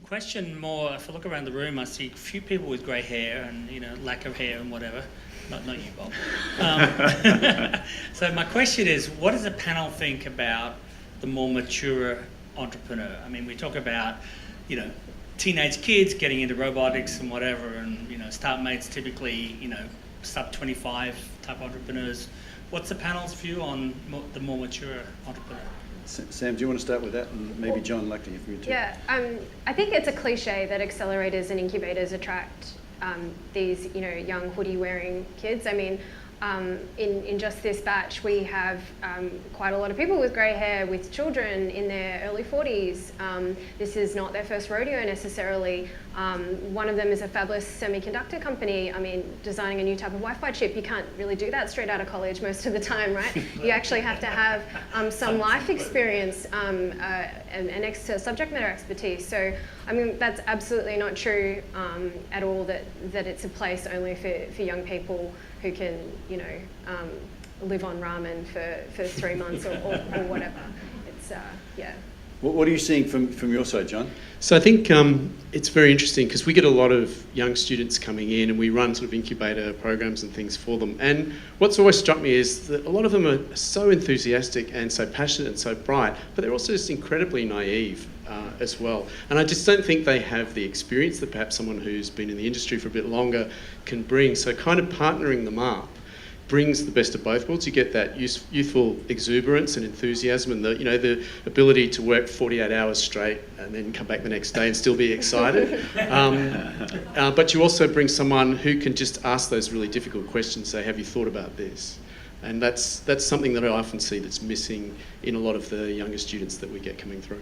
question more, if I look around the room, I see a few people with grey hair and, lack of hair and whatever. Not you, Bob. So my question is, what does the panel think about the more mature entrepreneur? I mean, we talk about, teenage kids getting into robotics and whatever, and, Startmates typically, sub 25 type entrepreneurs. What's the panel's view on the more mature entrepreneur? Sam, do you want to start with that? And maybe John, I'd like to hear from you too. Yeah, I think it's a cliche that accelerators and incubators attract these, young hoodie-wearing kids. I mean, in just this batch, we have quite a lot of people with grey hair, with children in their early 40s. This is not their first rodeo necessarily. One of them is a fabless semiconductor company. I mean, designing a new type of Wi-Fi chip, you can't really do that straight out of college most of the time, right? You actually have to have some life experience and extra subject matter expertise. So, I mean, that's absolutely not true at all, that it's a place only for young people who can, live on ramen for 3 months or whatever. It's, yeah. What are you seeing from your side, John? So I think it's very interesting because we get a lot of young students coming in and we run sort of incubator programs and things for them. And what's always struck me is that a lot of them are so enthusiastic and so passionate and so bright, but they're also just incredibly naive as well. And I just don't think they have the experience that perhaps someone who's been in the industry for a bit longer can bring. So kind of partnering them up brings the best of both worlds. You get that youthful exuberance and enthusiasm and the ability to work 48 hours straight and then come back the next day and still be excited. But you also bring someone who can just ask those really difficult questions, say, have you thought about this? And that's something that I often see that's missing in a lot of the younger students that we get coming through.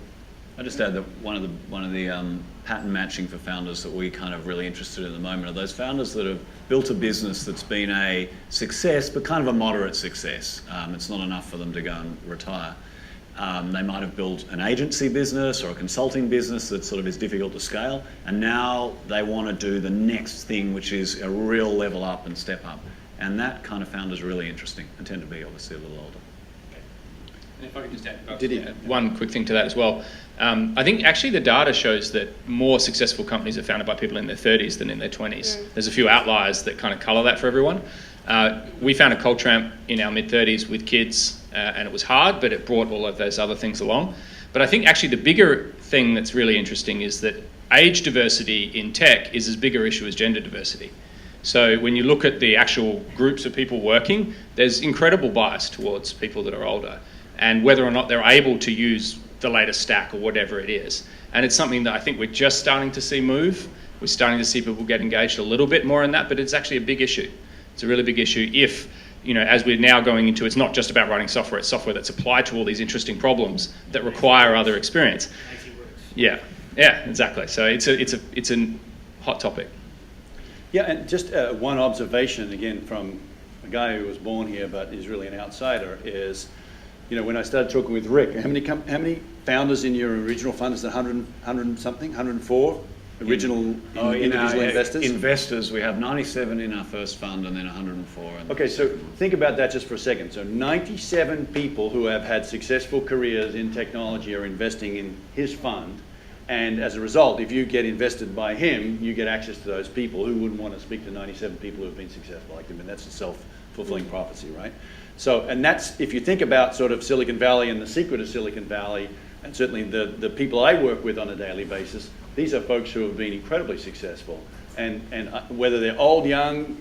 I'll just add that one of the pattern matching for founders that we're kind of really interested in at the moment are those founders that have built a business that's been a success, but kind of a moderate success. It's not enough for them to go and retire. They might have built an agency business or a consulting business that sort of is difficult to scale, and now they want to do the next thing, which is a real level up and step up. And that kind of founder is really interesting and tend to be obviously a little older. And if I could just add one quick thing to that as well. I think actually the data shows that more successful companies are founded by people in their 30s than in their 20s. There's a few outliers that kind of colour that for everyone. We founded Cultramp in our mid-30s with kids, and it was hard, but it brought all of those other things along. But I think actually the bigger thing that's really interesting is that age diversity in tech is as big an issue as gender diversity. So when you look at the actual groups of people working, there's incredible bias towards people that are older, and whether or not they're able to use the latest stack or whatever it is. And it's something that I think we're just starting to see move. We're starting to see people get engaged a little bit more in that, but it's actually a big issue. It's a really big issue if, as we're now going into, it's not just about writing software, it's software that's applied to all these interesting problems that require other experience. Yeah, exactly. So it's a hot topic. Yeah, and just one observation, again, from a guy who was born here but is really an outsider, is, when I started talking with Rick, how many founders in your original fund? Is it 100 something, 104 original individual investors? Investors, we have 97 in our first fund and then 104. Okay, so think about that just for a second. So 97 people who have had successful careers in technology are investing in his fund. And as a result, if you get invested by him, you get access to those people. Who wouldn't want to speak to 97 people who have been successful like him? And that's a self-fulfilling prophecy, right? So, and that's, if you think about sort of Silicon Valley and the secret of Silicon Valley, and certainly the people I work with on a daily basis, these are folks who have been incredibly successful. And whether they're old, young,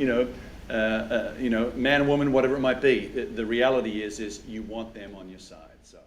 man, woman, whatever it might be, the reality is you want them on your side. So.